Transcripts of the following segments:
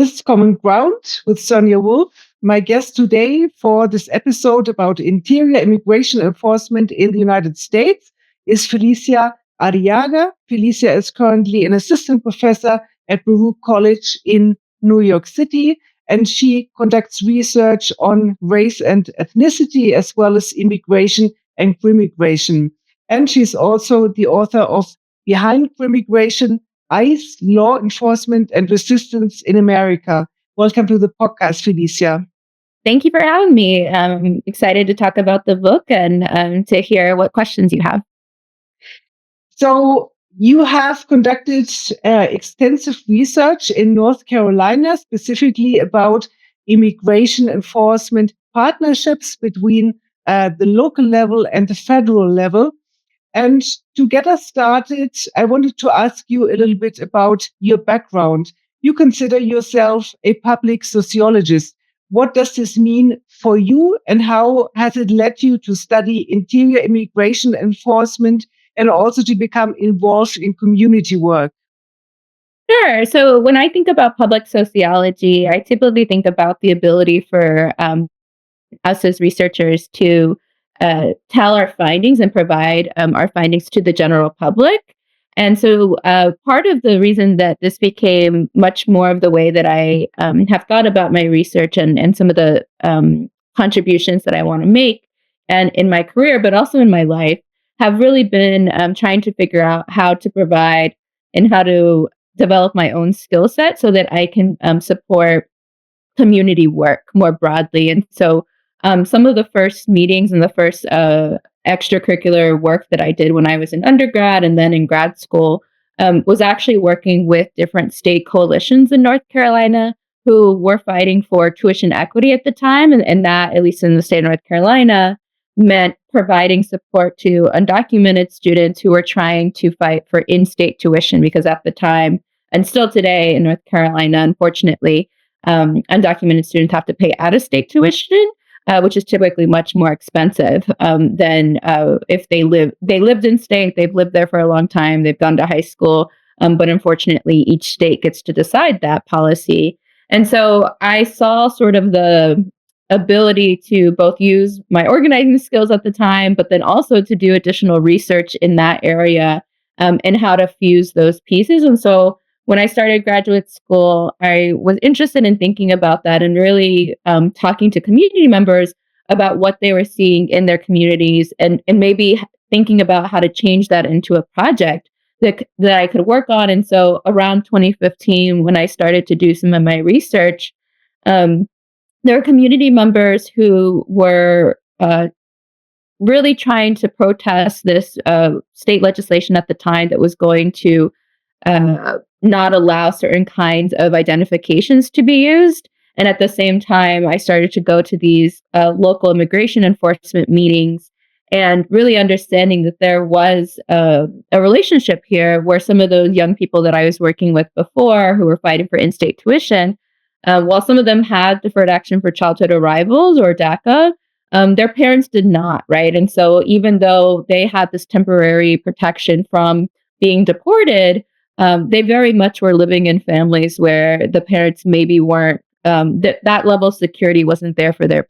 This is Common Ground with Sonja Wolf. My guest today for this episode about interior immigration enforcement in the United States is Felicia Arriaga. Felicia is currently an assistant professor at Baruch College in New York City, and she conducts research on race and ethnicity, as well as immigration and crimmigration. And she's also the author of Behind Crimmigration, ICE, Law Enforcement and Resistance in America. Welcome to the podcast, Felicia. Thank you for having me. I'm excited to talk about the book and to hear what questions you have. So you have conducted extensive research in North Carolina, specifically about immigration enforcement partnerships between the local level and the federal level. And to get us started, I wanted to ask you a little bit about your background. You consider yourself a public sociologist. What does this mean for you, and how has it led you to study interior immigration enforcement and also to become involved in community work? Sure. So when I think about public sociology, I typically think about the ability for us as researchers to tell our findings and provide our findings to the general public. And so part of the reason that this became much more of the way that I have thought about my research and some of the contributions that I want to make and in my career, but also in my life, have really been trying to figure out how to provide and how to develop my own skill set so that I can support community work more broadly. And so some of the first meetings and the first extracurricular work that I did when I was in undergrad and then in grad school was actually working with different state coalitions in North Carolina who were fighting for tuition equity at the time. And that, at least in the state of North Carolina, meant providing support to undocumented students who were trying to fight for in-state tuition, because at the time, and still today in North Carolina, unfortunately, undocumented students have to pay out-of-state tuition, which is typically much more expensive than if they lived in state, they've lived there for a long time, they've gone to high school, but unfortunately each state gets to decide that policy. And so I saw sort of the ability to both use my organizing skills at the time, but then also to do additional research in that area and how to fuse those pieces. And so when I started graduate school, I was interested in thinking about that and really talking to community members about what they were seeing in their communities and maybe thinking about how to change that into a project that I could work on. And so around 2015, when I started to do some of my research, there were community members who were really trying to protest this state legislation at the time that was going to not allow certain kinds of identifications to be used. And at the same time, I started to go to these local immigration enforcement meetings and really understanding that there was a relationship here where some of those young people that I was working with before who were fighting for in-state tuition, while some of them had deferred action for childhood arrivals or DACA, their parents did not, right? And so even though they had this temporary protection from being deported, they very much were living in families where the parents maybe weren't, that level of security wasn't there for their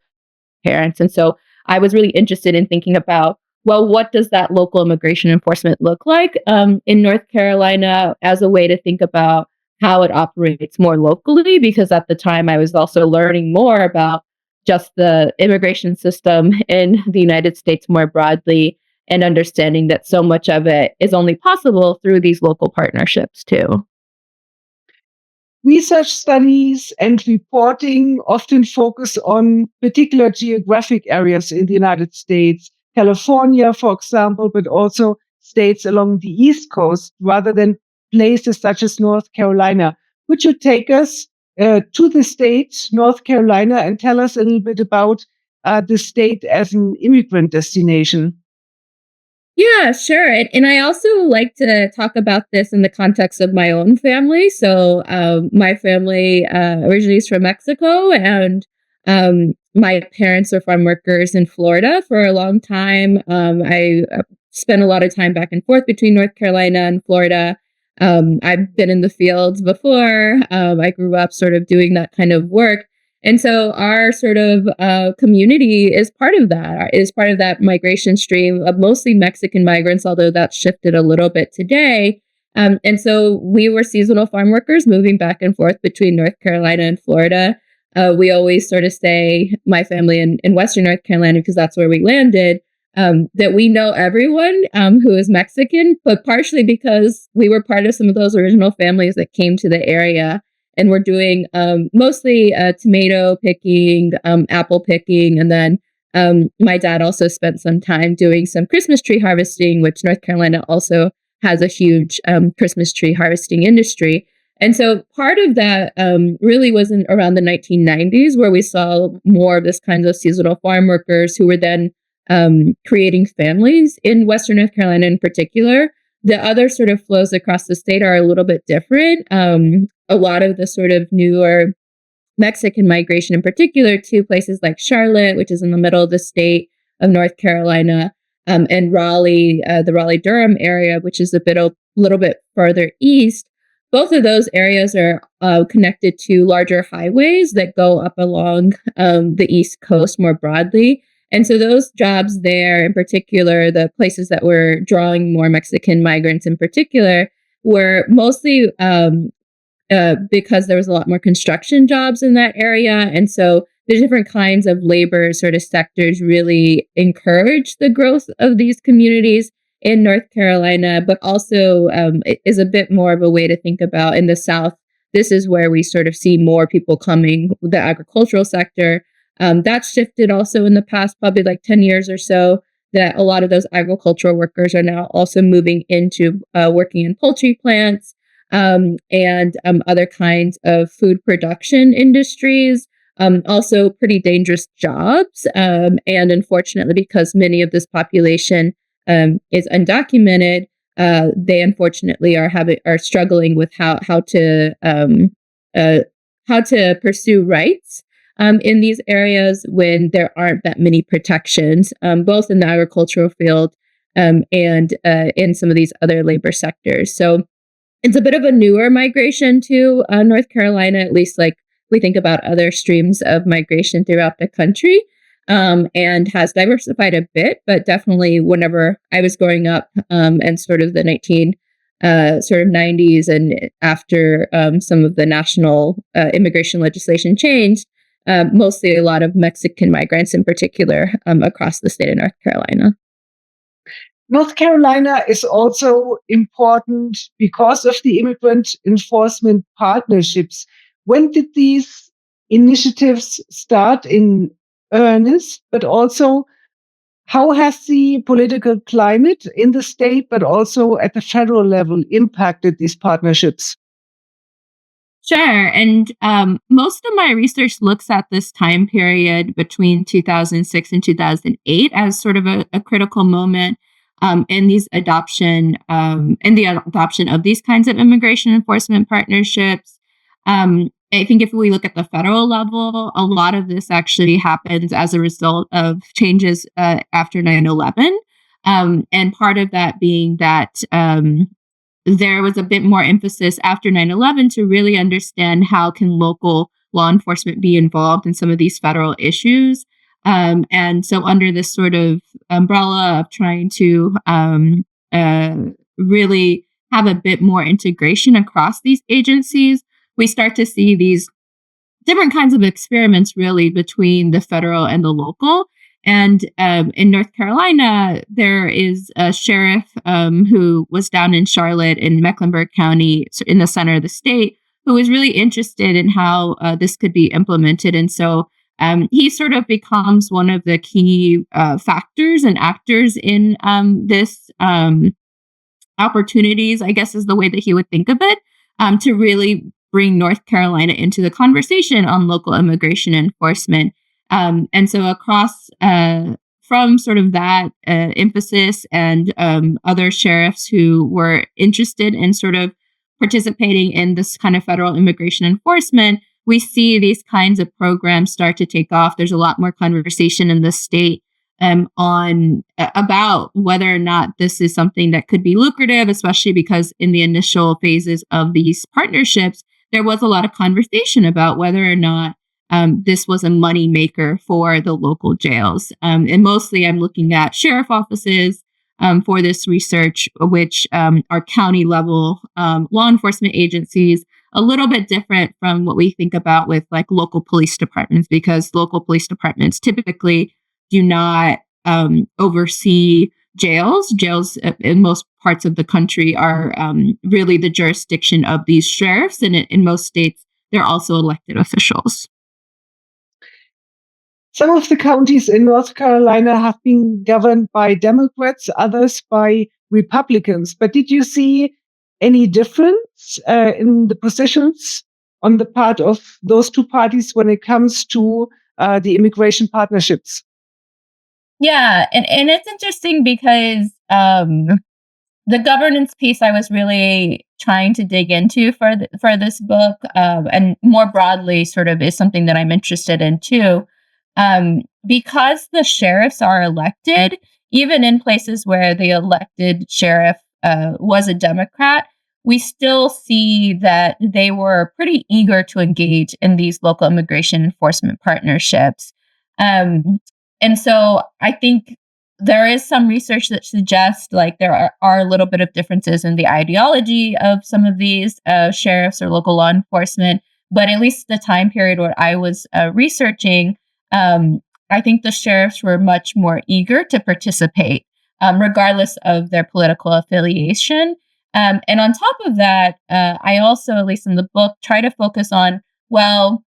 parents. And so I was really interested in thinking about, well, what does that local immigration enforcement look like in North Carolina as a way to think about how it operates more locally? Because at the time I was also learning more about just the immigration system in the United States more broadly, and understanding that so much of it is only possible through these local partnerships too. Research studies and reporting often focus on particular geographic areas in the United States, California, for example, but also states along the East Coast, rather than places such as North Carolina. Could you take us to the state, North Carolina, and tell us a little bit about the state as an immigrant destination? Yeah, sure. And I also like to talk about this in the context of my own family. So my family originally is from Mexico, and my parents are farm workers in Florida for a long time. I spent a lot of time back and forth between North Carolina and Florida. I've been in the fields before. I grew up sort of doing that kind of work. And so our sort of community is part of that, is part of that migration stream of mostly Mexican migrants, although that's shifted a little bit today. And so we were seasonal farm workers moving back and forth between North Carolina and Florida. We always sort of say, my family in Western North Carolina, because that's where we landed, that we know everyone who is Mexican, but partially because we were part of some of those original families that came to the area. And we're doing mostly tomato picking, apple picking, and then my dad also spent some time doing some Christmas tree harvesting, which North Carolina also has a huge Christmas tree harvesting industry. And so part of that really was around the 1990s, where we saw more of this kinds of seasonal farm workers who were then creating families in Western North Carolina in particular. The other sort of flows across the state are a little bit different. A lot of the sort of newer Mexican migration in particular to places like Charlotte, which is in the middle of the state of North Carolina, and Raleigh, the Raleigh-Durham area, which is a little bit further east. Both of those areas are connected to larger highways that go up along the East Coast more broadly. And so those jobs there, in particular, the places that were drawing more Mexican migrants in particular, were mostly because there was a lot more construction jobs in that area. And so the different kinds of labor sort of sectors really encourage the growth of these communities in North Carolina, but also is a bit more of a way to think about in the South. This is where we sort of see more people coming, the agricultural sector. That's shifted also in the past, probably like 10 years or so, that a lot of those agricultural workers are now also moving into working in poultry plants and other kinds of food production industries. Also pretty dangerous jobs. And unfortunately, because many of this population is undocumented, they unfortunately are struggling with how to pursue rights in these areas when there aren't that many protections, both in the agricultural field and in some of these other labor sectors. So it's a bit of a newer migration to North Carolina, at least like we think about other streams of migration throughout the country, and has diversified a bit. But definitely whenever I was growing up and sort of the 90s and after some of the national immigration legislation changed, mostly a lot of Mexican migrants in particular across the state of North Carolina. North Carolina is also important because of the immigrant enforcement partnerships. When did these initiatives start in earnest, but also how has the political climate in the state, but also at the federal level, impacted these partnerships? Sure. And most of my research looks at this time period between 2006 and 2008 as sort of a critical moment in the adoption of these kinds of immigration enforcement partnerships. I think if we look at the federal level, a lot of this actually happens as a result of changes after 9/11. And part of that being that there was a bit more emphasis after 9/11 to really understand how can local law enforcement be involved in some of these federal issues. And so under this sort of umbrella of trying to really have a bit more integration across these agencies, we start to see these different kinds of experiments really between the federal and the local. And in North Carolina, there is a sheriff who was down in Charlotte in Mecklenburg County in the center of the state who was really interested in how this could be implemented. And so he sort of becomes one of the key factors and actors in this opportunities, I guess is the way that he would think of it, to really bring North Carolina into the conversation on local immigration enforcement. And so across from sort of that emphasis and other sheriffs who were interested in sort of participating in this kind of federal immigration enforcement, we see these kinds of programs start to take off. There's a lot more conversation in the state on about whether or not this is something that could be lucrative, especially because in the initial phases of these partnerships, there was a lot of conversation about whether or not this was a money maker for the local jails. And mostly I'm looking at sheriff offices for this research, which are county level law enforcement agencies, a little bit different from what we think about with like local police departments, because local police departments typically do not oversee jails. Jails in most parts of the country are really the jurisdiction of these sheriffs. And in most states, they're also elected officials. Some of the counties in North Carolina have been governed by Democrats, others by Republicans. But did you see any difference in the positions on the part of those two parties when it comes to the immigration partnerships? Yeah, and it's interesting because the governance piece I was really trying to dig into for this book, and more broadly, sort of is something that I'm interested in too, because the sheriffs are elected, even in places where the elected sheriff was a Democrat. We still see that they were pretty eager to engage in these local immigration enforcement partnerships. And so I think there is some research that suggests like there are a little bit of differences in the ideology of some of these sheriffs or local law enforcement, but at least the time period where I was researching, I think the sheriffs were much more eager to participate, regardless of their political affiliation. And on top of that, I also, at least in the book, try to focus on, well,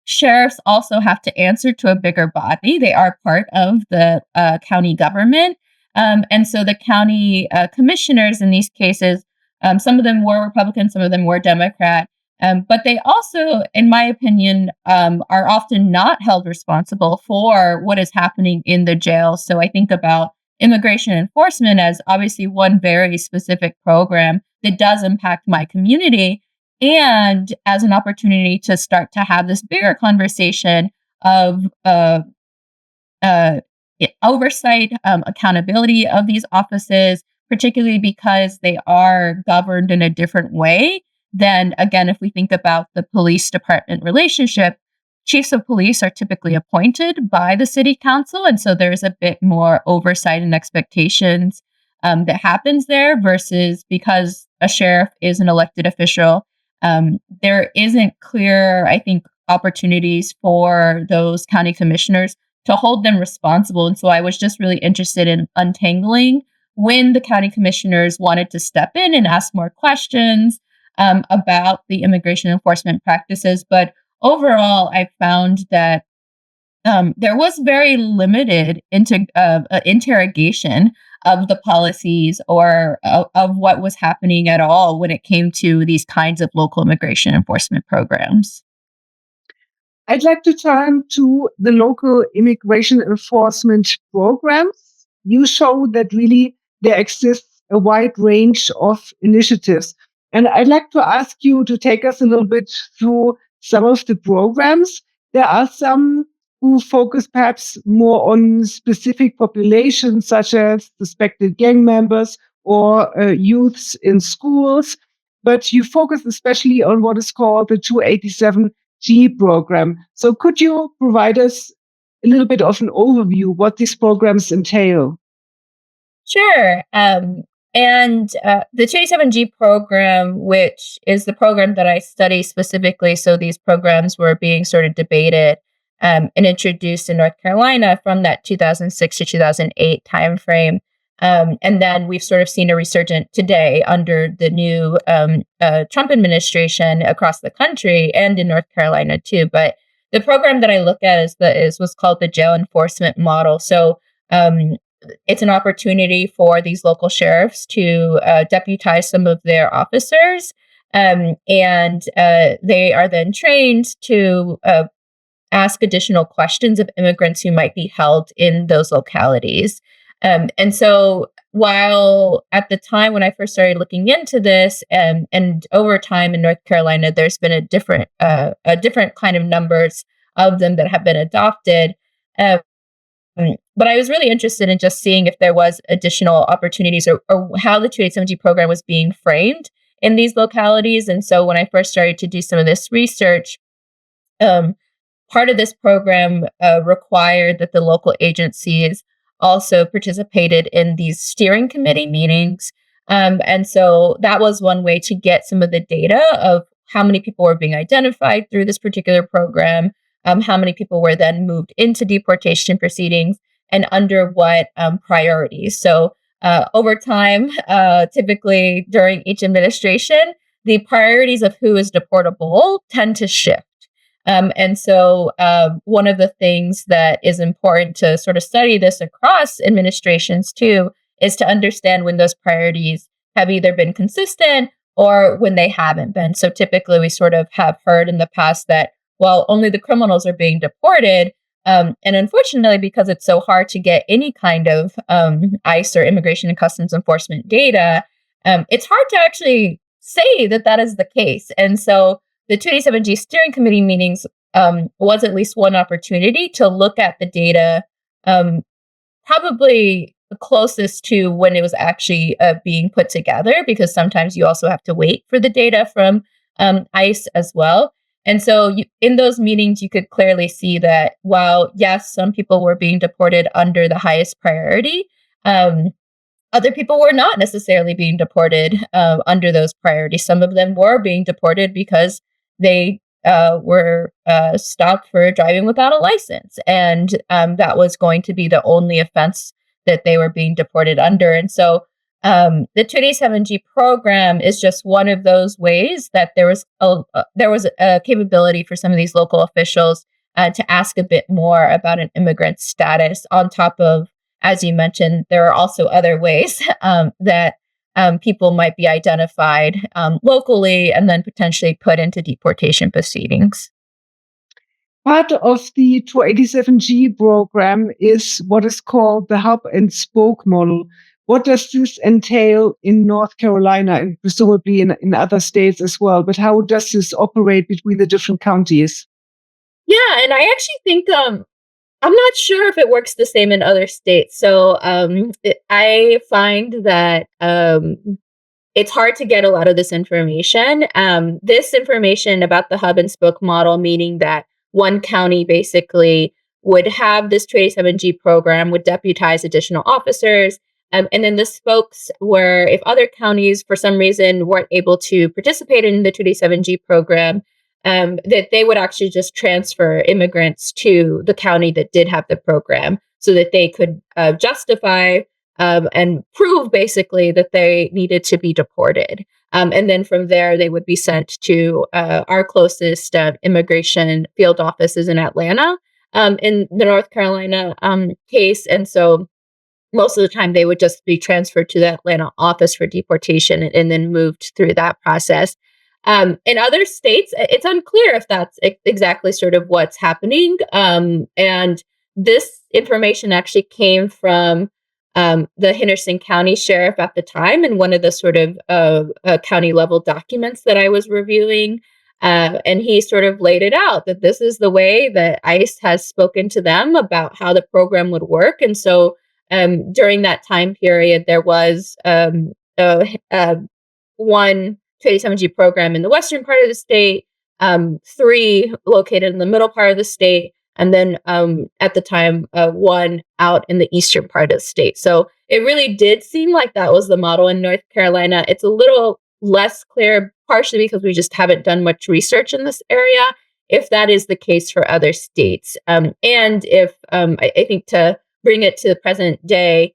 sheriffs also have to answer to a bigger body. They are part of the county government. And so the county commissioners in these cases, some of them were Republican, some of them were Democrat. But they also, in my opinion, are often not held responsible for what is happening in the jail. So I think about immigration enforcement as obviously one very specific program that does impact my community, and as an opportunity to start to have this bigger conversation of oversight, accountability of these offices, particularly because they are governed in a different way than, again, if we think about the police department relationship. Chiefs of police are typically appointed by the city council, and so there's a bit more oversight and expectations that happens there, versus because a sheriff is an elected official, there isn't clear, I think, opportunities for those county commissioners to hold them responsible. And so I was just really interested in untangling when the county commissioners wanted to step in and ask more questions about the immigration enforcement practices. But overall, I found that there was very limited interrogation of the policies or of what was happening at all when it came to these kinds of local immigration enforcement programs. I'd like to turn to the local immigration enforcement programs. You show that really there exists a wide range of initiatives. And I'd like to ask you to take us a little bit through some of the programs. There are some who focus perhaps more on specific populations, such as suspected gang members or youths in schools. But you focus especially on what is called the 287G program. So could you provide us a little bit of an overview what these programs entail? Sure. And the 287G program, which is the program that I study specifically, so these programs were being sort of debated and introduced in North Carolina from that 2006 to 2008 timeframe. And then we've sort of seen a resurgence today under the new Trump administration across the country and in North Carolina too. But the program that I look at is what's called the jail enforcement model. So it's an opportunity for these local sheriffs to deputize some of their officers, and they are then trained to ask additional questions of immigrants who might be held in those localities. And so while at the time when I first started looking into this, and over time in North Carolina, there's been a different kind of numbers of them that have been adopted. But I was really interested in just seeing if there was additional opportunities or how the 287G program was being framed in these localities. And so when I first started to do some of this research, um, part of this program required that the local agencies also participated in these steering committee meetings. And so that was one way to get some of the data of how many people were being identified through this particular program, how many people were then moved into deportation proceedings, and under what priorities. So over time, typically during each administration, the priorities of who is deportable tend to shift. And so one of the things that is important to sort of study this across administrations too is to understand when those priorities have either been consistent or when they haven't been. So typically we sort of have heard in the past that, well, only the criminals are being deported. And unfortunately, because it's so hard to get any kind of ICE or Immigration and Customs Enforcement data, it's hard to actually say that that is the case. And so the 287G steering committee meetings was at least one opportunity to look at the data, probably the closest to when it was actually being put together, because sometimes you also have to wait for the data from ICE as well. And so in those meetings, you could clearly see that while, yes, some people were being deported under the highest priority, other people were not necessarily being deported under those priorities. Some of them were being deported because they were stopped for driving without a license. And that was going to be the only offense that they were being deported under. And so the 287G program is just one of those ways that there was a capability for some of these local officials to ask a bit more about an immigrant's status, on top of, as you mentioned, there are also other ways that people might be identified locally and then potentially put into deportation proceedings. Part of the 287G program is what is called the hub and spoke model. What does this entail in North Carolina and presumably in other states as well? But how does this operate between the different counties? Yeah, and I actually think I'm not sure if it works the same in other states. So I find that it's hard to get a lot of this information. This information about the hub and spoke model, meaning that one county basically would have this 287G program, would deputize additional officers. And then the spokes were, if other counties for some reason weren't able to participate in the 287G program, that they would actually just transfer immigrants to the county that did have the program so that they could justify and prove basically that they needed to be deported. And then from there, they would be sent to our closest immigration field offices in Atlanta, in the North Carolina case. And so most of the time, they would just be transferred to the Atlanta office for deportation and then moved through that process. In other states, it's unclear if that's exactly sort of what's happening. And this information actually came from the Henderson County Sheriff at the time, and one of the sort of county level documents that I was reviewing. And he sort of laid it out that this is the way that ICE has spoken to them about how the program would work. And so during that time period, there was one 287G program in the western part of the state, 3 located in the middle part of the state, and then at the time, 1 out in the eastern part of the state. So it really did seem like that was the model in North Carolina. It's a little less clear, partially because we just haven't done much research in this area, if that is the case for other states. And if I think to bring it to the present day,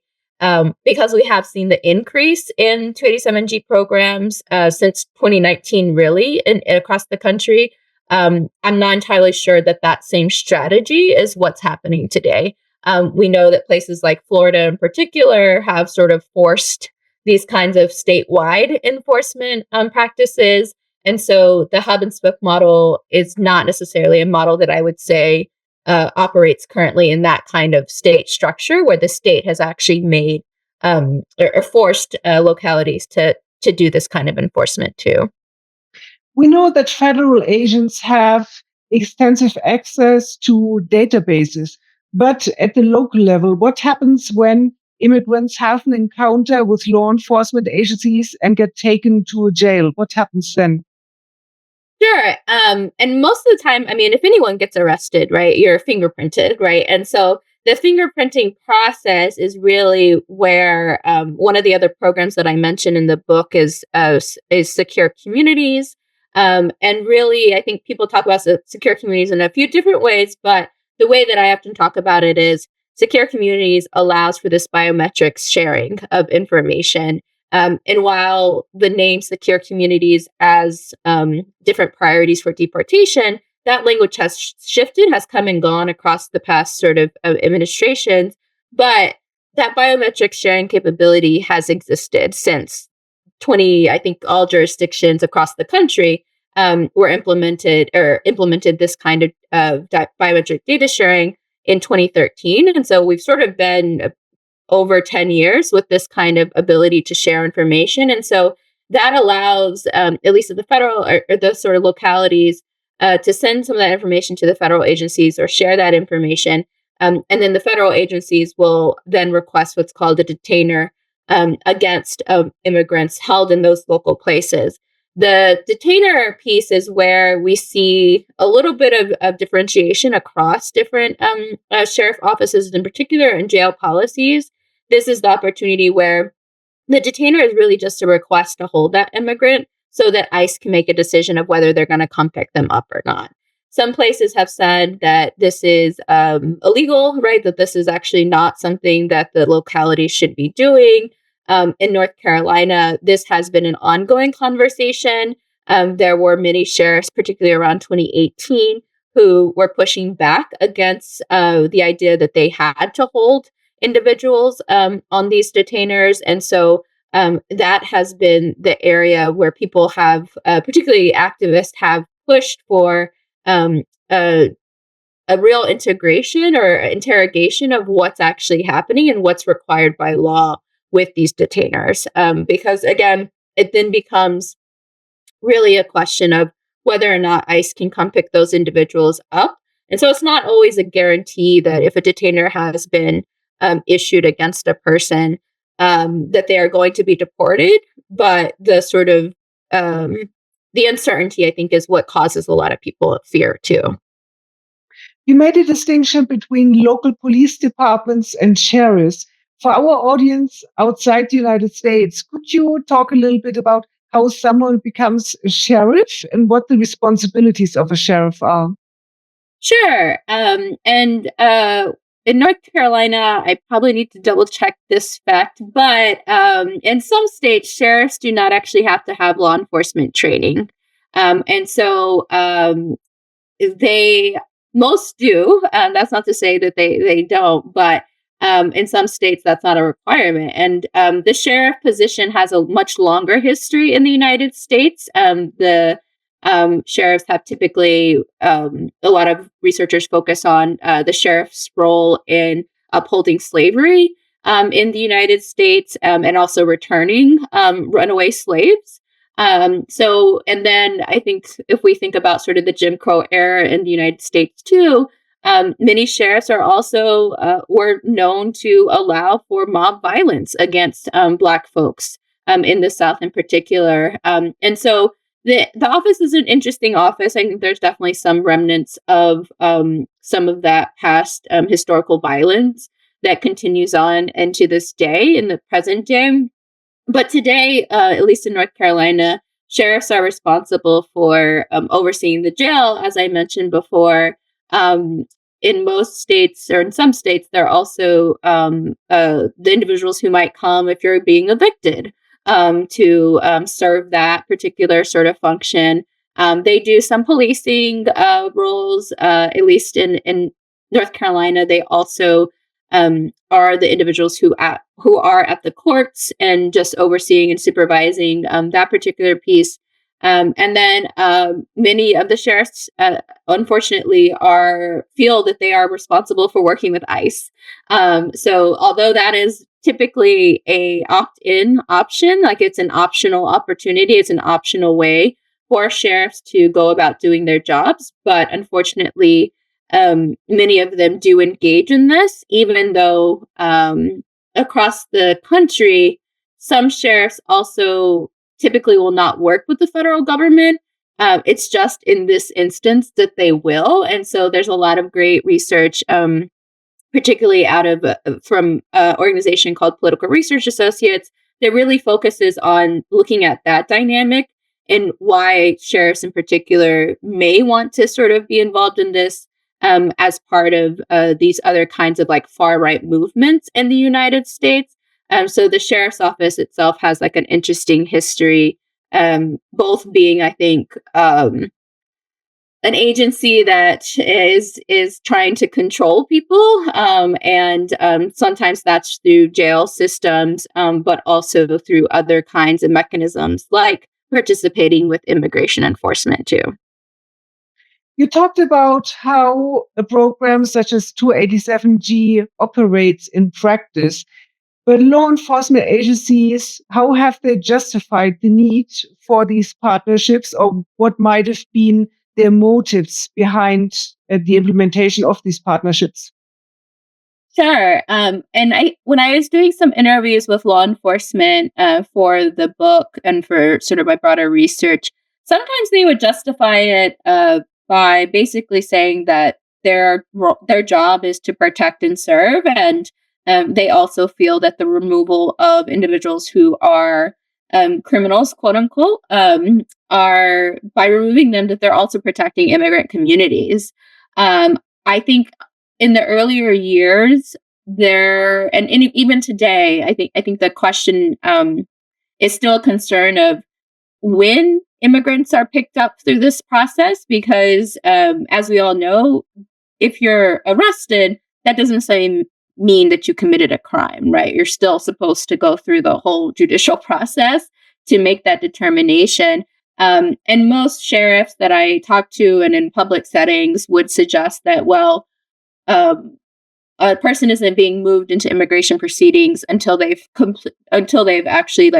because we have seen the increase in 287G programs since 2019, really, across the country, I'm not entirely sure that that same strategy is what's happening today. We know that places like Florida in particular have sort of forced these kinds of statewide enforcement practices. And so the hub and spoke model is not necessarily a model that I would say operates currently in that kind of state structure where the state has actually made or forced localities to do this kind of enforcement too. We know that federal agents have extensive access to databases. But at the local level, what happens when immigrants have an encounter with law enforcement agencies and get taken to a jail? What happens then? Sure. And most of the time, I mean, if anyone gets arrested, right, you're fingerprinted, right? And so the fingerprinting process is really where one of the other programs that I mentioned in the book is secure communities. And really, I think people talk about secure communities in a few different ways, but the way that I often talk about it is secure communities allows for this biometrics sharing of information. And while the name secure communities as different priorities for deportation, that language has shifted, has come and gone across the past sort of administrations. But that biometric sharing capability has existed since I think all jurisdictions across the country were implemented this kind of biometric data sharing in 2013. And so we've sort of been over 10 years with this kind of ability to share information. And so that allows, at least at the federal or the sort of localities, to send some of that information to the federal agencies or share that information. And then the federal agencies will then request what's called a detainer against immigrants held in those local places. The detainer piece is where we see a little bit of differentiation across different sheriff offices, in particular, and jail policies. This is the opportunity where the detainer is really just a request to hold that immigrant so that ICE can make a decision of whether they're going to come pick them up or not. Some places have said that this is illegal, right? That this is actually not something that the locality should be doing. In North Carolina, this has been an ongoing conversation. There were many sheriffs, particularly around 2018, who were pushing back against the idea that they had to hold individuals on these detainers. And so that has been the area where people have, particularly activists, have pushed for a real integration or interrogation of what's actually happening and what's required by law with these detainers. Because again, it then becomes really a question of whether or not ICE can come pick those individuals up. And so it's not always a guarantee that if a detainer has been issued against a person, that they are going to be deported. But the sort of the uncertainty, I think, is what causes a lot of people fear too. You made a distinction between local police departments and sheriffs. For our audience outside the United States, could you talk a little bit about how someone becomes a sheriff and what the responsibilities of a sheriff are? Sure. And in North Carolina, I probably need to double check this fact, but in some states, sheriffs do not actually have to have law enforcement training. And so most do. That's not to say that they don't, but in some states, that's not a requirement. And the sheriff position has a much longer history in the United States. The sheriffs have typically, a lot of researchers focus on the sheriff's role in upholding slavery in the United States and also returning runaway slaves. And then I think if we think about sort of the Jim Crow era in the United States too, many sheriffs are also were known to allow for mob violence against Black folks in the South in particular. And so the office is an interesting office. I think there's definitely some remnants of some of that past historical violence that continues on into this day, in the present day. But today, at least in North Carolina, sheriffs are responsible for overseeing the jail, as I mentioned before. In most states, or in some states, they're also the individuals who might come if you're being evicted to serve that particular sort of function. They do some policing roles, at least in North Carolina. They also are the individuals who are at the courts and just overseeing and supervising that particular piece. And then many of the sheriffs, unfortunately, feel that they are responsible for working with ICE. So although that is typically a opt-in option, like it's an optional opportunity, it's an optional way for sheriffs to go about doing their jobs. But unfortunately, many of them do engage in this, even though across the country, some sheriffs also typically will not work with the federal government. It's just in this instance that they will. And so there's a lot of great research, particularly out of from an organization called Political Research Associates, that really focuses on looking at that dynamic and why sheriffs in particular may want to sort of be involved in this as part of these other kinds of like far right movements in the United States. So the sheriff's office itself has like an interesting history, both being, I think, an agency that is trying to control people, and sometimes that's through jail systems, but also through other kinds of mechanisms like participating with immigration enforcement too. You talked about how a program such as 287G operates in practice, but law enforcement agencies, how have they justified the need for these partnerships, or what might have been their motives behind the implementation of these partnerships? Sure. When I was doing some interviews with law enforcement for the book and for sort of my broader research, sometimes they would justify it by basically saying that their job is to protect and serve, and they also feel that the removal of individuals who are criminals, quote unquote, are by removing them that they're also protecting immigrant communities. I think in the earlier years, even today, I think the question is still a concern of when immigrants are picked up through this process, because as we all know, if you're arrested, that doesn't mean that you committed a crime, right? You're still supposed to go through the whole judicial process to make that determination. And most sheriffs that I talk to and in public settings would suggest that, well, a person isn't being moved into immigration proceedings until they've actually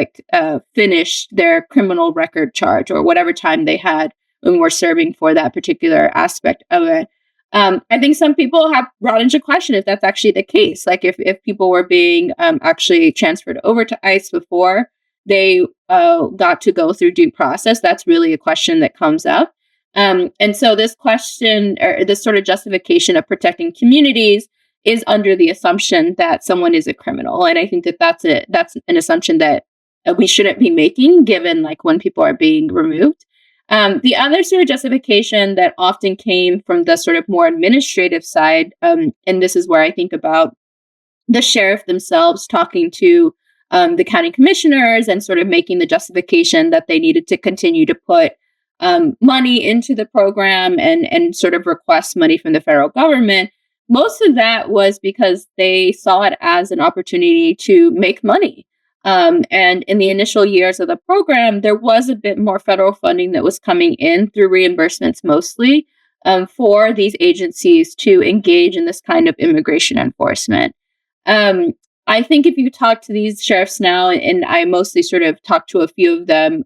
finished their criminal record charge or whatever time they had when we're serving for that particular aspect of it. I think some people have brought into question if that's actually the case. Like if people were being actually transferred over to ICE before they got to go through due process, that's really a question that comes up. And so this question, or this sort of justification of protecting communities, is under the assumption that someone is a criminal. And I think that that's an assumption that we shouldn't be making, given like when people are being removed. The other sort of justification that often came from the sort of more administrative side, and this is where I think about the sheriff themselves talking to the county commissioners and sort of making the justification that they needed to continue to put money into the program and sort of request money from the federal government. Most of that was because they saw it as an opportunity to make money. And in the initial years of the program, there was a bit more federal funding that was coming in through reimbursements mostly for these agencies to engage in this kind of immigration enforcement. I think if you talk to these sheriffs now, and I mostly sort of talked to a few of them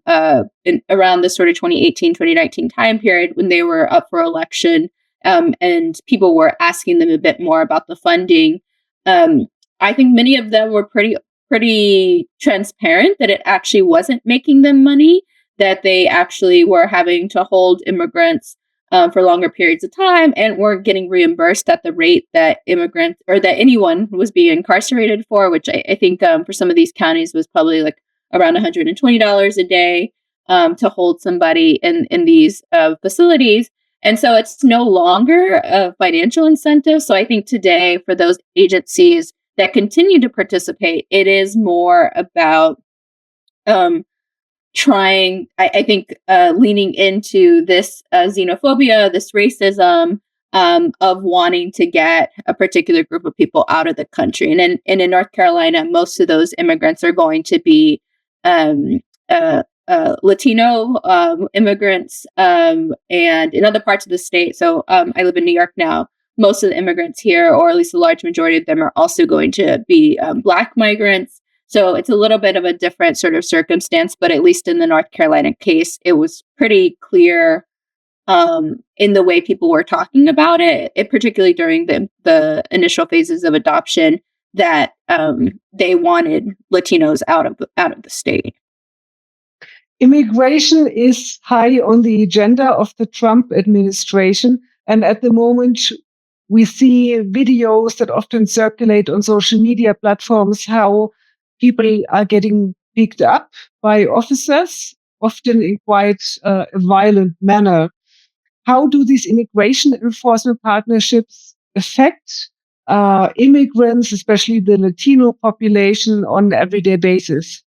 around the sort of 2018, 2019 time period when they were up for election, and people were asking them a bit more about the funding. I think many of them were pretty transparent that it actually wasn't making them money, that they actually were having to hold immigrants for longer periods of time and weren't getting reimbursed at the rate that immigrants or that anyone was being incarcerated for, which I think for some of these counties was probably like around $120 a day to hold somebody in these facilities. And so it's no longer a financial incentive. So I think today for those agencies that continue to participate, it is more about trying, I think, leaning into this xenophobia, this racism of wanting to get a particular group of people out of the country. And in North Carolina, most of those immigrants are going to be Latino immigrants, and in other parts of the state. So I live in New York now. Most of the immigrants here, or at least a large majority of them, are also going to be Black migrants. So it's a little bit of a different sort of circumstance, but at least in the North Carolina case, it was pretty clear in the way people were talking about it, particularly during the initial phases of adoption, that they wanted Latinos out of the state. Immigration is high on the agenda of the Trump administration. And at the moment, we see videos that often circulate on social media platforms how people are getting picked up by officers, often in quite a violent manner. How do these immigration enforcement partnerships affect immigrants, especially the Latino population, on an everyday basis?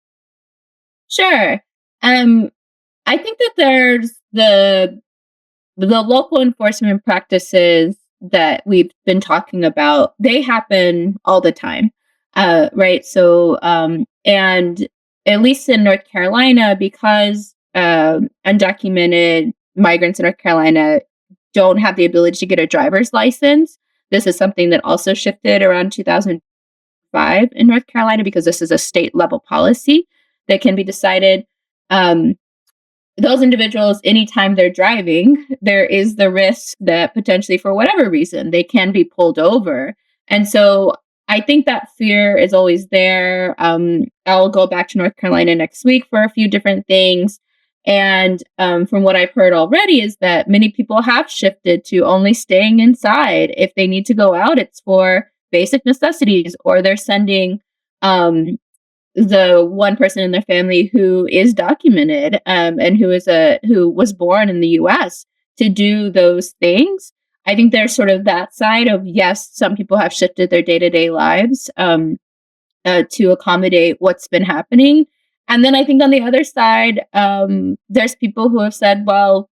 Sure. I think that there's the local enforcement practices that we've been talking about. They happen all the time, right? So, and at least in North Carolina, because undocumented migrants in North Carolina don't have the ability to get a driver's license. This is something that also shifted around 2005 in North Carolina, because this is a state level policy that can be decided. Those individuals, anytime they're driving, there is the risk that potentially, for whatever reason, they can be pulled over. And so I think that fear is always there. I'll go back to North Carolina next week for a few different things. And from what I've heard already is that many people have shifted to only staying inside. If they need to go out, it's for basic necessities, or they're sending the one person in their family who is documented and who was born in the US to do those things. I think there's sort of that side of, yes, some people have shifted their day-to-day lives to accommodate what's been happening. And then I think on the other side, there's people who have said, well,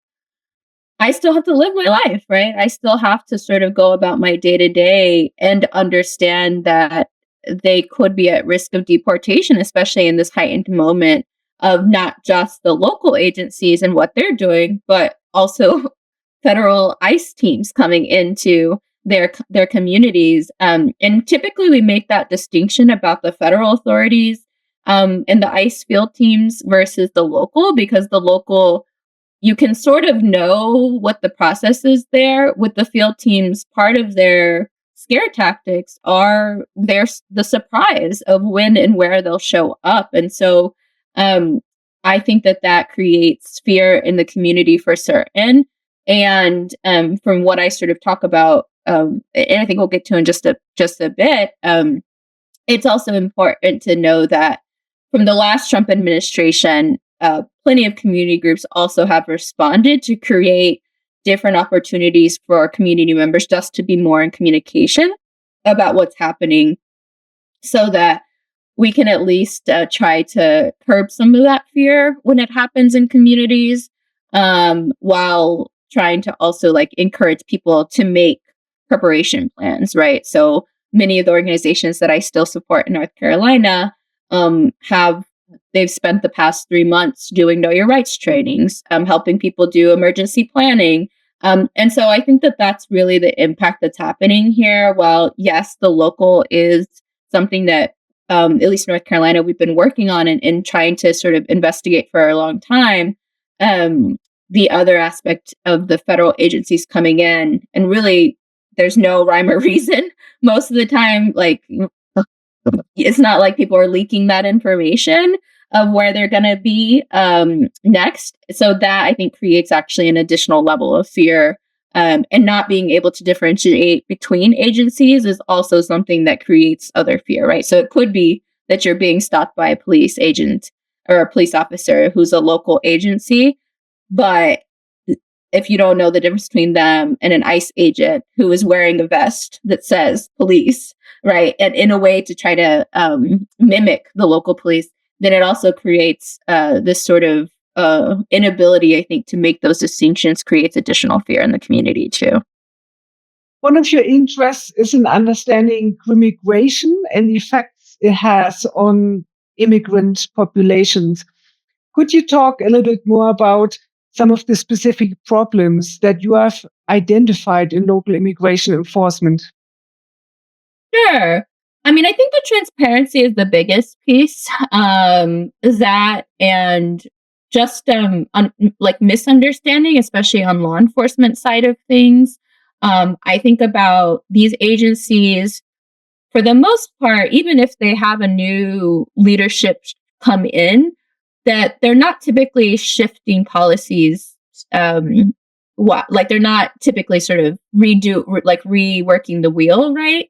I still have to live my life, right? I still have to sort of go about my day-to-day and understand that they could be at risk of deportation, especially in this heightened moment of not just the local agencies and what they're doing, but also federal ICE teams coming into their communities. And typically we make that distinction about the federal authorities and the ICE field teams versus the local, because the local, you can sort of know what the process is there. With the field teams, part of their scare tactics are the surprise of when and where they'll show up. And so I think that creates fear in the community for certain. And from what I sort of talk about, and I think we'll get to in just a bit, it's also important to know that from the last Trump administration, plenty of community groups also have responded to create different opportunities for community members just to be more in communication about what's happening, so that we can at least try to curb some of that fear when it happens in communities, while trying to also encourage people to make preparation plans, right? So many of the organizations that I still support in North Carolina they've spent the past 3 months doing Know Your Rights trainings, helping people do emergency planning. And so I think that that's really the impact that's happening here. While, yes, the local is something that, at least North Carolina, we've been working on and trying to sort of investigate for a long time. The other aspect of the federal agencies coming in, and really there's no rhyme or reason most of the time, it's not like people are leaking that information of where they're going to be next. So that, I think, creates actually an additional level of fear. And not being able to differentiate between agencies is also something that creates other fear, right? So it could be that you're being stopped by a police agent or a police officer who's a local agency, but if you don't know the difference between them and an ICE agent who is wearing a vest that says police, right, and in a way to try to mimic the local police, then it also creates this sort of inability, I think, to make those distinctions, creates additional fear in the community too. One of your interests is in understanding crimmigration and the effects it has on immigrant populations. Could you talk a little bit more about some of the specific problems that you have identified in local immigration enforcement? Sure. I mean, I think the transparency is the biggest piece. That and just like misunderstanding, especially on law enforcement side of things. I think about these agencies, for the most part, even if they have a new leadership come in, that they're not typically shifting policies. Like they're not typically sort of reworking the wheel, right?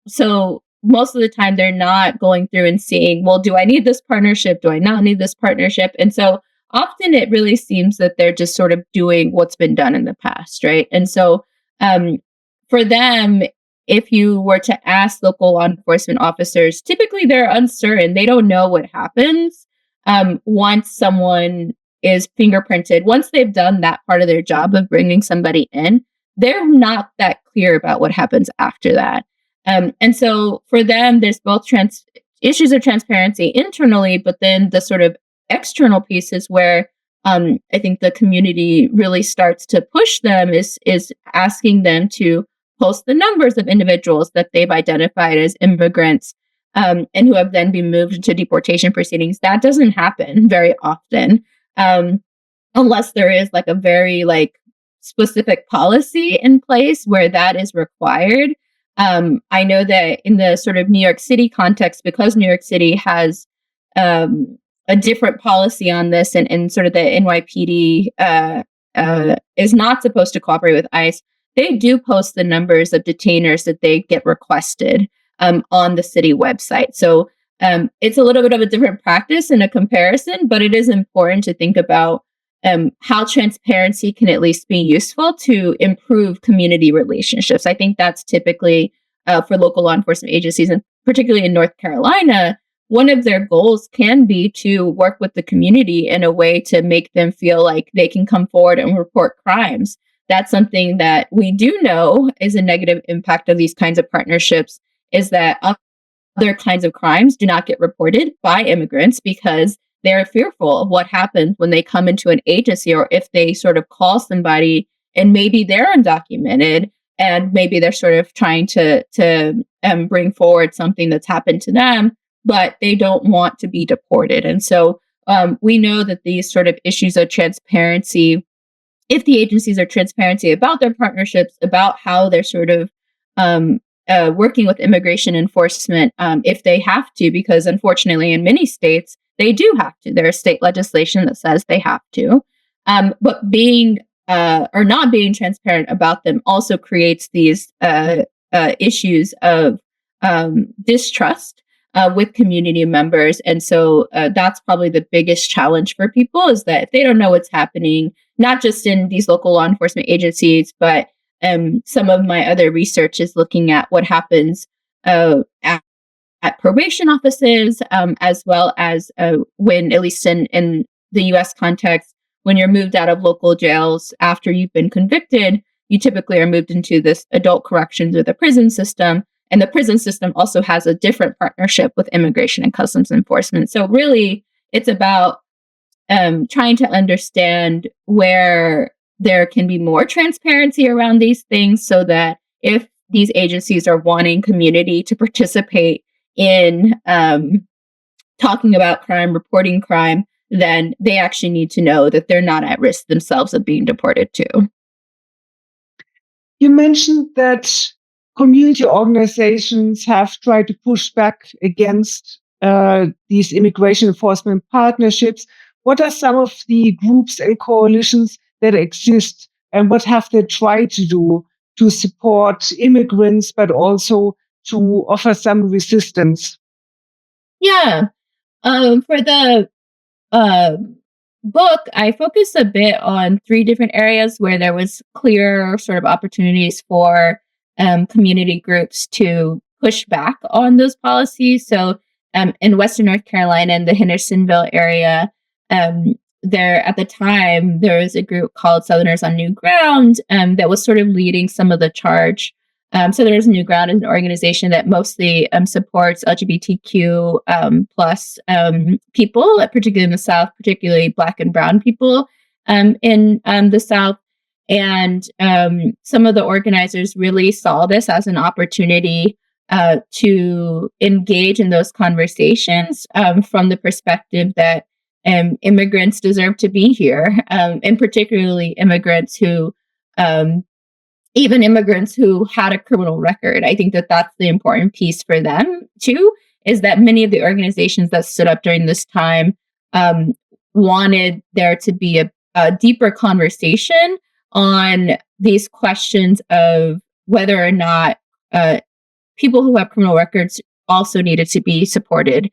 So most of the time they're not going through and seeing, well, do I need this partnership? Do I not need this partnership? And so often it really seems that they're just sort of doing what's been done in the past, right? And so for them, if you were to ask local law enforcement officers, typically they're uncertain. They don't know what happens once someone is fingerprinted. Once they've done that part of their job of bringing somebody in, they're not that clear about what happens after that. And so for them, there's both issues of transparency internally, but then the sort of external pieces where I think the community really starts to push them is asking them to post the numbers of individuals that they've identified as immigrants and who have then been moved into deportation proceedings. That doesn't happen very often unless there is like a very like specific policy in place where that is required. I know that in the sort of New York City context, because New York City has a different policy on this, and sort of the NYPD is not supposed to cooperate with ICE. They do post the numbers of detainers that they get requested on the city website. So it's a little bit of a different practice in a comparison, but it is important to think about how transparency can at least be useful to improve community relationships. I think that's typically for local law enforcement agencies, and particularly in North Carolina, one of their goals can be to work with the community in a way to make them feel like they can come forward and report crimes. That's something that we do know is a negative impact of these kinds of partnerships, is that other kinds of crimes do not get reported by immigrants because they're fearful of what happens when they come into an agency, or if they sort of call somebody and maybe they're undocumented and maybe they're sort of trying to bring forward something that's happened to them, but they don't want to be deported. And so we know that these sort of issues of transparency, if the agencies are transparency about their partnerships, about how they're sort of working with immigration enforcement, if they have to, because unfortunately in many states, they do have to. There's state legislation that says they have to. But being or not being transparent about them also creates these issues of distrust with community members. And so that's probably the biggest challenge for people, is that if they don't know what's happening, not just in these local law enforcement agencies, but some of my other research is looking at what happens at probation offices, as well as when, at least in the US context, when you're moved out of local jails after you've been convicted, you typically are moved into this adult corrections or the prison system. And the prison system also has a different partnership with immigration and customs enforcement. So really, it's about trying to understand where there can be more transparency around these things, so that if these agencies are wanting community to participate in talking about crime, reporting crime, then they actually need to know that they're not at risk themselves of being deported too. You mentioned that community organizations have tried to push back against these immigration enforcement partnerships. What are some of the groups and coalitions that exist, and what have they tried to do to support immigrants, but also to offer some resistance? Yeah. For the book, I focused a bit on 3 different areas where there was clear sort of opportunities for community groups to push back on those policies. So in Western North Carolina, in the Hendersonville area, there at the time, there was a group called Southerners on New Ground that was sort of leading some of the charge. Southerners on New Ground is an organization that mostly supports LGBTQ plus people, particularly in the South, particularly Black and Brown people in the South. And some of the organizers really saw this as an opportunity to engage in those conversations from the perspective that immigrants deserve to be here, and particularly immigrants who, even immigrants who had a criminal record. I think that that's the important piece for them too, is that many of the organizations that stood up during this time wanted there to be a deeper conversation on these questions of whether or not people who have criminal records also needed to be supported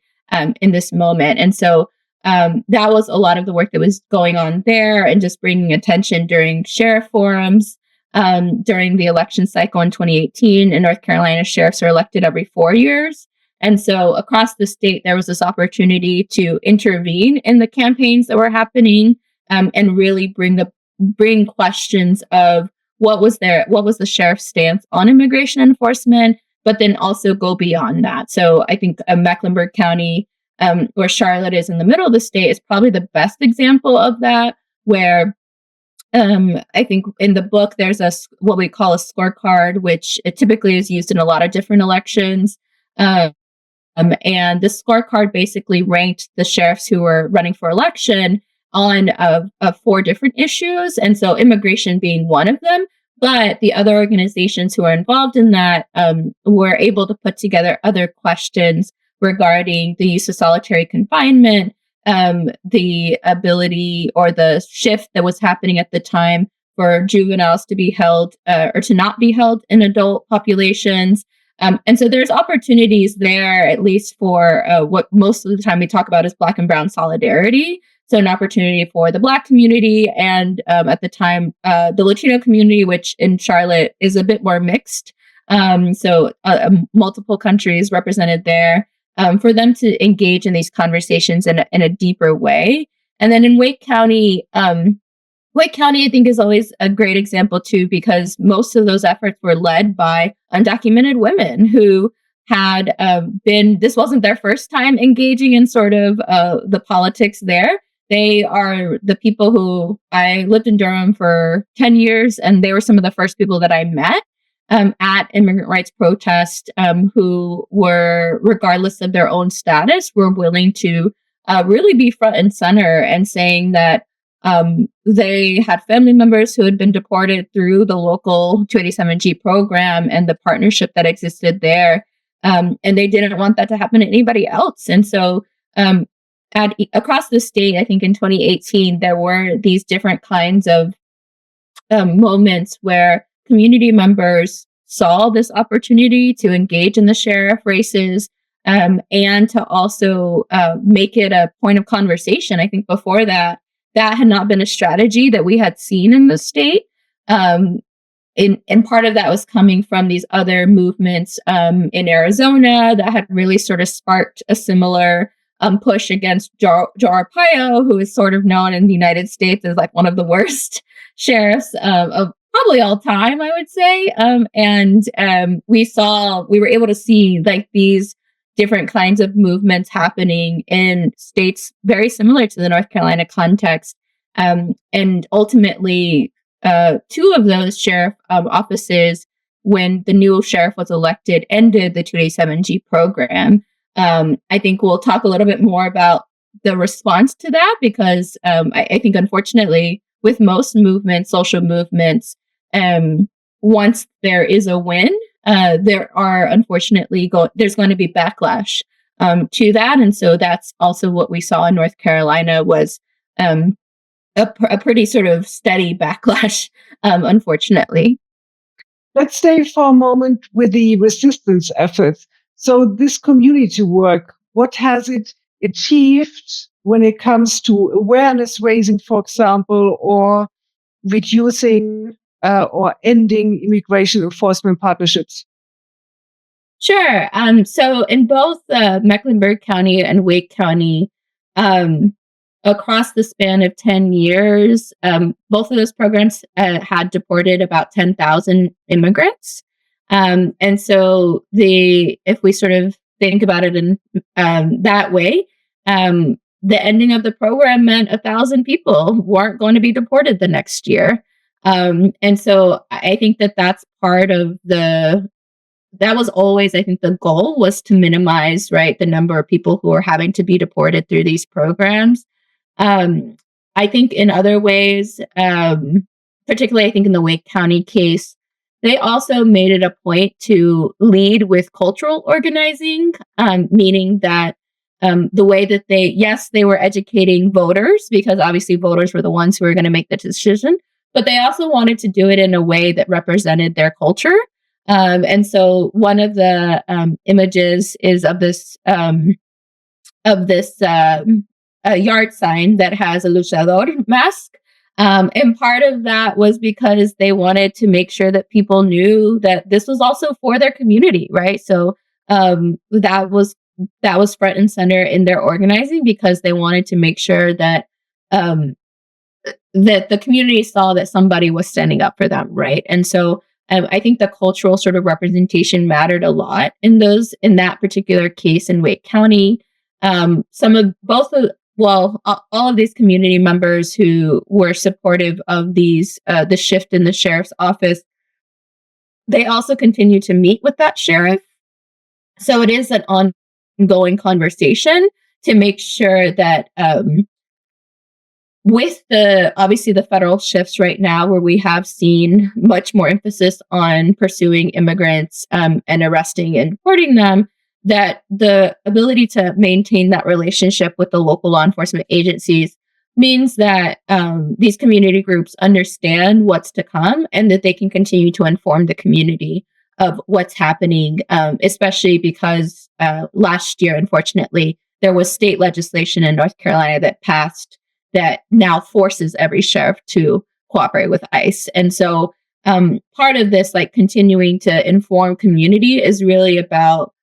in this moment. And so that was a lot of the work that was going on there, and just bringing attention during sheriff forums. During the election cycle in 2018, in North Carolina, sheriffs are elected every 4 years. And so across the state, there was this opportunity to intervene in the campaigns that were happening, and really bring questions of what was the sheriff's stance on immigration enforcement, but then also go beyond that. So I think Mecklenburg County, where Charlotte is in the middle of the state, is probably the best example of that, where I think in the book, there's what we call a scorecard, which it typically is used in a lot of different elections. And the scorecard basically ranked the sheriffs who were running for election on 4 different issues. And so immigration being one of them. But the other organizations who are involved in that were able to put together other questions regarding the use of solitary confinement, the ability or the shift that was happening at the time for juveniles to be held or to not be held in adult populations. And so there's opportunities there, at least for what most of the time we talk about is Black and Brown solidarity. So an opportunity for the Black community and at the time, the Latino community, which in Charlotte is a bit more mixed. So multiple countries represented there. For them to engage in these conversations in a deeper way. And then in Wake County, I think is always a great example too, because most of those efforts were led by undocumented women who had this wasn't their first time engaging in sort of the politics there. They are the people who I lived in Durham for 10 years, and they were some of the first people that I met at immigrant rights protests, who were, regardless of their own status, were willing to really be front and center and saying that they had family members who had been deported through the local 287G program and the partnership that existed there. And they didn't want that to happen to anybody else. And so across the state, I think in 2018, there were these different kinds of moments where community members saw this opportunity to engage in the sheriff races, and to also make it a point of conversation. I think before that had not been a strategy that we had seen in the state. And part of that was coming from these other movements in Arizona that had really sort of sparked a similar push against Joe Arpaio, who is sort of known in the United States as like one of the worst sheriffs of probably all time, I would say. And we were able to see like these different kinds of movements happening in states very similar to the North Carolina context. And ultimately, 2 of those sheriff offices, when the new sheriff was elected, ended the 287G program. I think we'll talk a little bit more about the response to that, because I think, unfortunately, with most movements, social movements, once there is a win, there are unfortunately there's going to be backlash to that. And so that's also what we saw in North Carolina was a pretty sort of steady backlash, unfortunately. Let's stay for a moment with the resistance efforts. So this community work, what has it achieved when it comes to awareness raising, for example, or reducing or ending immigration enforcement partnerships? Sure. So in both Mecklenburg County and Wake County, across the span of 10 years, both of those programs had deported about 10,000 immigrants. And so if we sort of think about it in that way, the ending of the program meant 1,000 people weren't going to be deported the next year. And so I think that that's part of that was always, I think, the goal was to minimize, right, the number of people who are having to be deported through these programs. I think in other ways, particularly I think in the Wake County case, they also made it a point to lead with cultural organizing, meaning that the way that they were educating voters, because obviously voters were the ones who were going to make the decision, but they also wanted to do it in a way that represented their culture. And so one of the images is of this a yard sign that has a luchador mask. And part of that was because they wanted to make sure that people knew that this was also for their community, right? So that was front and center in their organizing, because they wanted to make sure that that the community saw that somebody was standing up for them, right? And so I think the cultural sort of representation mattered a lot in that particular case in Wake County. All of these community members who were supportive of the shift in the sheriff's office, they also continue to meet with that sheriff. So it is an ongoing conversation to make sure that with obviously the federal shifts right now, where we have seen much more emphasis on pursuing immigrants and arresting and deporting them, that the ability to maintain that relationship with the local law enforcement agencies means that these community groups understand what's to come, and that they can continue to inform the community of what's happening, especially because last year, unfortunately, there was state legislation in North Carolina that passed that now forces every sheriff to cooperate with ICE. And so part of this, like continuing to inform community, is really about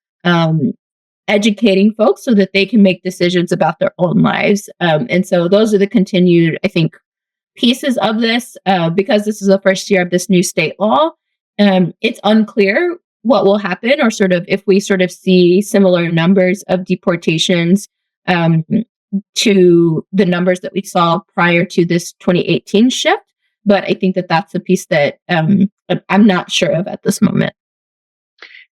educating folks so that they can make decisions about their own lives. And so those are the continued, I think, pieces of this, because this is the first year of this new state law. It's unclear what will happen, or sort of if we sort of see similar numbers of deportations to the numbers that we saw prior to this 2018 shift. But I think that that's a piece that I'm not sure of at this moment.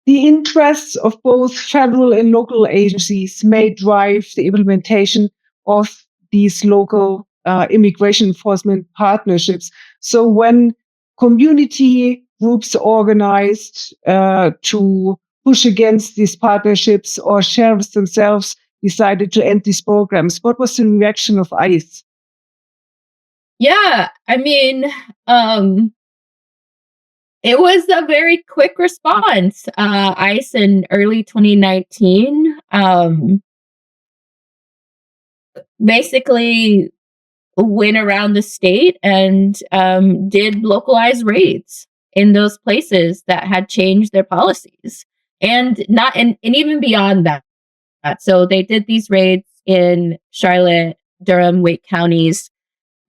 The interests of both federal and local agencies may drive the implementation of these local immigration enforcement partnerships. So when community groups organized to push against these partnerships, or sheriffs themselves decided to end these programs, what was the reaction of ICE? Yeah, I mean, it was a very quick response. ICE in early 2019 basically went around the state and did localized raids in those places that had changed their policies, and even beyond that. So they did these raids in Charlotte, Durham, Wake counties,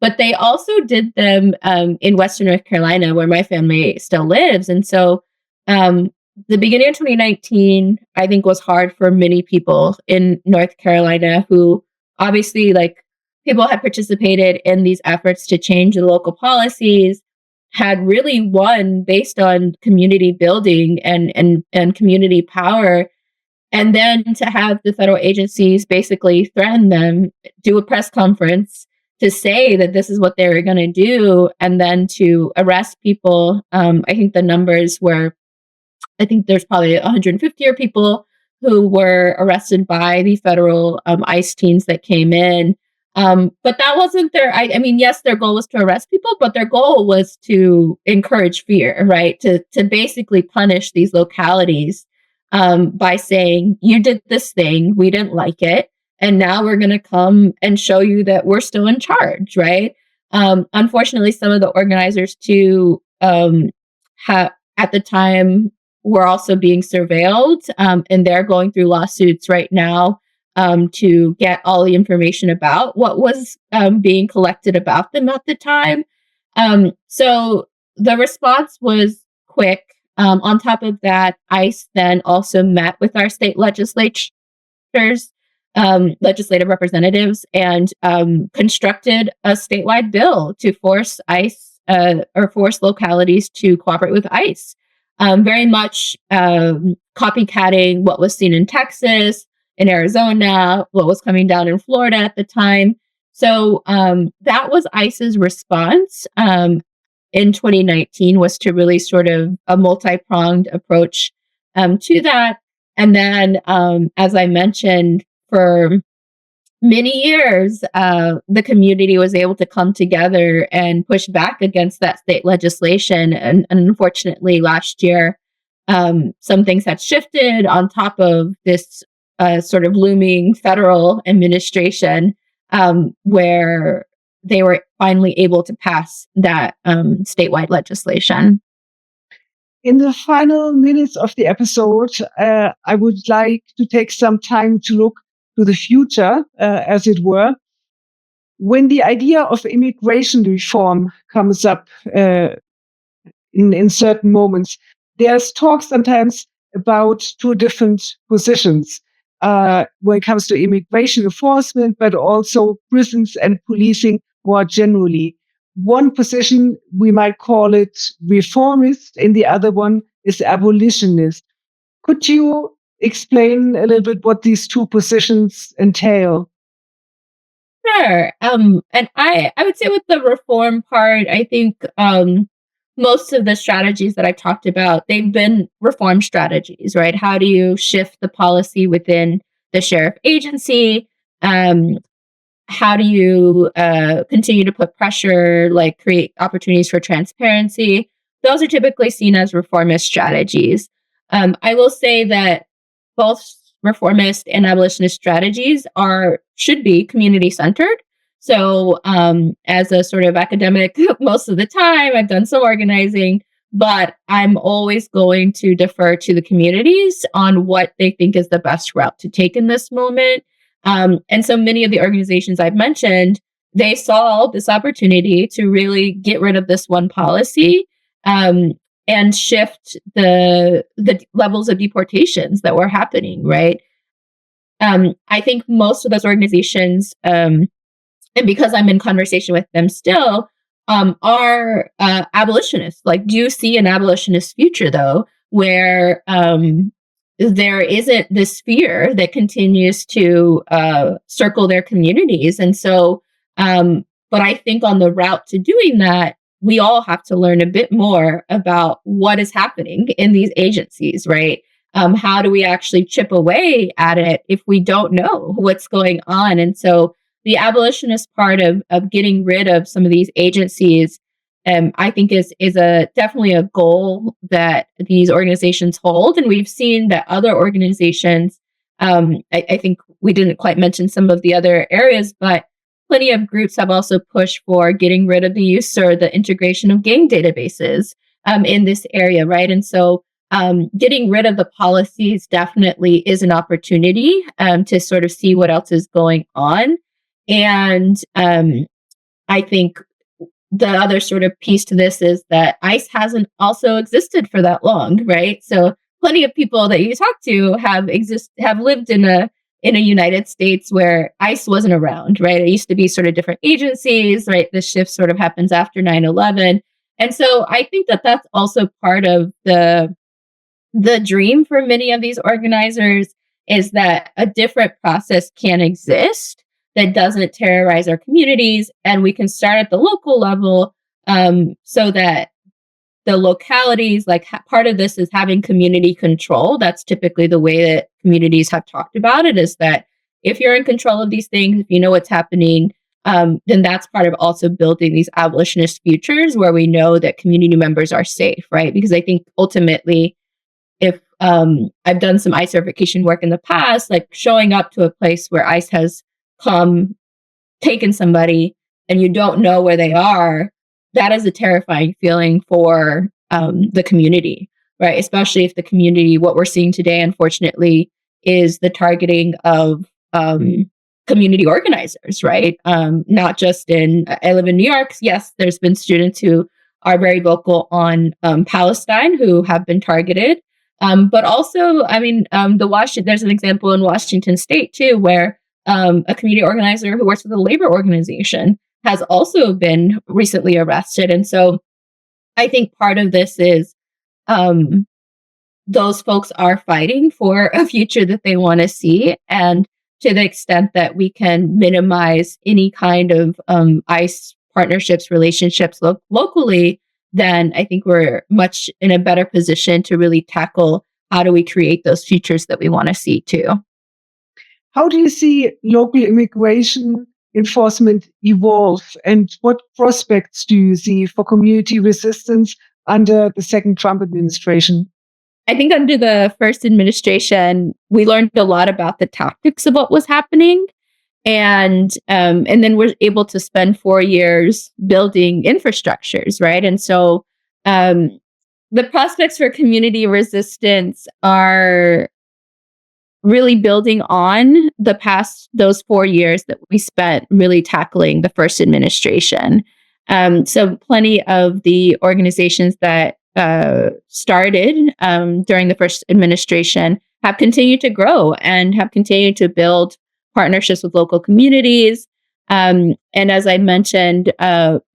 but they also did them in Western North Carolina, where my family still lives. And so the beginning of 2019, I think, was hard for many people in North Carolina who obviously, like, people had participated in these efforts to change the local policies, had really won based on community building and community power. And then to have the federal agencies basically threaten them, do a press conference to say that this is what they were going to do, and then to arrest people. I think the numbers were, I think there's probably 150 people who were arrested by the federal ICE teams that came in. But that wasn't I mean, yes, their goal was to arrest people, but their goal was to encourage fear, right? To basically punish these localities by saying, you did this thing, we didn't like it, and now we're going to come and show you that we're still in charge, right? Unfortunately, some of the organizers too at the time were also being surveilled, and they're going through lawsuits right now to get all the information about what was being collected about them at the time. So the response was quick. On top of that, ICE then also met with our state legislators, legislative representatives, and constructed a statewide bill to force ICE or force localities to cooperate with ICE. Very much copycatting what was seen in Texas, in Arizona, what was coming down in Florida at the time. So that was ICE's response in 2019, was to really sort of a multi-pronged approach to that. And then, as I mentioned, for many years, the community was able to come together and push back against that state legislation. And unfortunately, last year, some things had shifted on top of this sort of looming federal administration, where they were finally able to pass that statewide legislation. In the final minutes of the episode, I would like to take some time to look to the future, as it were. When the idea of immigration reform comes up in certain moments, there's talk sometimes about two different positions when it comes to immigration enforcement, but also prisons and policing more generally. One position, we might call it reformist, and the other one is abolitionist. Could you explain a little bit what these two positions entail? Sure. And I would say with the reform part, I think most of the strategies that I talked about, they've been reform strategies, right? How do you shift the policy within the sheriff agency? How do you continue to put pressure, like create opportunities for transparency? Those are typically seen as reformist strategies. I will say that both reformist and abolitionist strategies should be community centered. So, as a sort of academic, most of the time I've done some organizing, but I'm always going to defer to the communities on what they think is the best route to take in this moment. And so many of the organizations I've mentioned, they saw this opportunity to really get rid of this one policy and shift the levels of deportations that were happening, right? I think most of those organizations, and because I'm in conversation with them still, are abolitionists. Like, do you see an abolitionist future, though, where there isn't this fear that continues to circle their communities? And so, but I think on the route to doing that, we all have to learn a bit more about what is happening in these agencies, right? How do we actually chip away at it if we don't know what's going on? And so the abolitionist part of getting rid of some of these agencies, I think is definitely a goal that these organizations hold. And we've seen that other organizations, I think we didn't quite mention some of the other areas, but plenty of groups have also pushed for getting rid of the use or the integration of gang databases in this area, right? And so getting rid of the policies definitely is an opportunity to sort of see what else is going on. And I think the other sort of piece to this is that ICE hasn't also existed for that long, right? So plenty of people that you talk to have lived in a United States where ICE wasn't around, right? It used to be sort of different agencies, right? The shift sort of happens after 9/11. And so I think that that's also part of the dream for many of these organizers, is that a different process can exist that doesn't terrorize our communities. And we can start at the local level so that the localities, like part of this is having community control. That's typically the way that communities have talked about it, is that if you're in control of these things, if you know what's happening, then that's part of also building these abolitionist futures where we know that community members are safe, right? Because I think ultimately, if I've done some ICE verification work in the past, like showing up to a place where ICE has come, taken somebody, and you don't know where they are, that is a terrifying feeling for the community, right? Especially if the community, what we're seeing today, unfortunately, is the targeting of community organizers, right? Not just I live in New York. Yes, there's been students who are very vocal on Palestine who have been targeted. But also, I mean, there's an example in Washington State too, where a community organizer who works with a labor organization has also been recently arrested. And so I think part of this is those folks are fighting for a future that they want to see. And to the extent that we can minimize any kind of ICE partnerships, relationships locally, then I think we're much in a better position to really tackle how do we create those futures that we want to see too. How do you see local immigration enforcement evolve, and what prospects do you see for community resistance under the second Trump administration? I think under the first administration, we learned a lot about the tactics of what was happening. And then we're able to spend 4 years building infrastructures, right? And so the prospects for community resistance are really building on those 4 years that we spent really tackling the first administration. So plenty of the organizations that started during the first administration have continued to grow and have continued to build partnerships with local communities. And as I mentioned,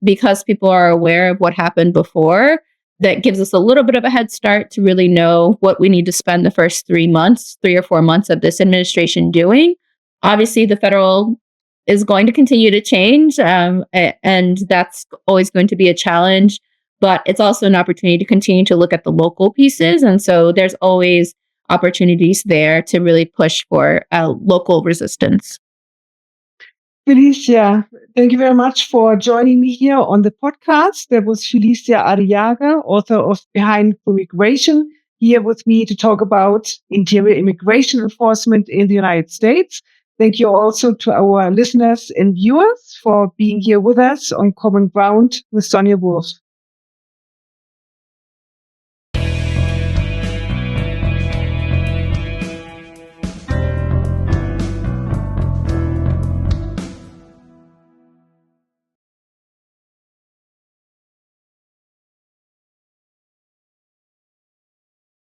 because people are aware of what happened before, that gives us a little bit of a head start to really know what we need to spend the first 3 or 4 months of this administration doing. Obviously, the federal is going to continue to change, and that's always going to be a challenge. But it's also an opportunity to continue to look at the local pieces. And so there's always opportunities there to really push for local resistance. Felicia, thank you very much for joining me here on the podcast. That was Felicia Arriaga, author of Behind Crimmigration, here with me to talk about interior immigration enforcement in the United States. Thank you also to our listeners and viewers for being here with us on Common Ground with Sonja Wolf.